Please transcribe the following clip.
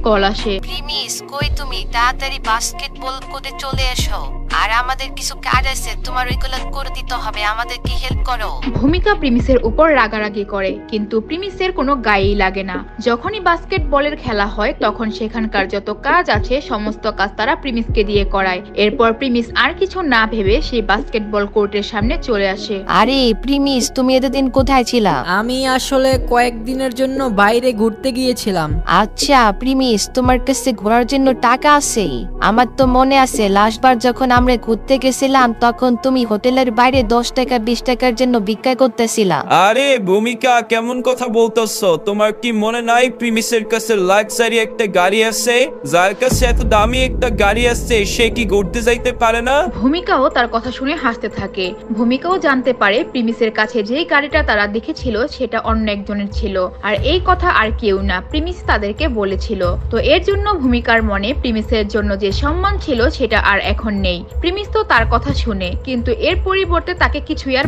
Call আসে। Premise, কই তুমি? তাড়াতাড়ি বাস্কেটবল কোর্টে চলে এসো। আর আমাদের কিছু কাজ আছে, তোমার ওইগুলো করে দিতে হবে। আমাদেরকে হেল্প করো। ভূমিকা প্রিমিসের উপর রাগারাগি করে, কিন্তু প্রিমিসের কোনো গায়েই লাগে না। যখনই বাস্কেটবলের খেলা হয় তখন সেখানকার যত কাজ আছে সমস্ত কাজ তারা প্রিমিসকে দিয়ে করায়। এরপর প্রিমিস আর কিছু না ভেবে সেই বাস্কেটবল কোর্টের সামনে চলে আসে। আরে প্রিমিস, তুমি এতদিন কোথায় ছিলা? আমি আসলে কয়েকদিনের জন্য বাইরে ঘুরতে গিয়েছিলাম। আচ্ছা প্রিমিস, তোমার কাছে ঘোরার জন্য টাকা আছে? আমার তো মনে আছে লাস্টবার যখন আমরা ঘুরতে গেছিলাম তখন তুমি হোটেলের বাইরে 10 টাকা 20 টাকার জন্য ভিক্ষা করতেছিলা। আরে ভূমিকা, কেমন কথা বলতেছো? তোমার কি মনে নাই প্রিমিসের কাছে লাক্সারি একটা গাড়ি আছে? যার কাছে এত দামি একটা গাড়ি আছে সে কি ঘুরতে যাইতে পারে না? ভূমিকাও তার কথা শুনে হাসতে থাকে। ভূমিকাও জানতে পারে প্রিমিসের কাছে যেই গাড়িটা তারা দেখেছিল সেটা অন্য একজনের ছিল, আর এই কথা আর কেউ না, প্রিমিস তাদেরকে বলেছিল। তো এর জন্য ভূমিকার মনে প্রিমিসের জন্য যে সম্মান ছিল সেটা আর এখন নেই। প্রিমিস তো তার কথা শুনে, কিন্তু এর পরিবর্তে তাকে কিছুই আর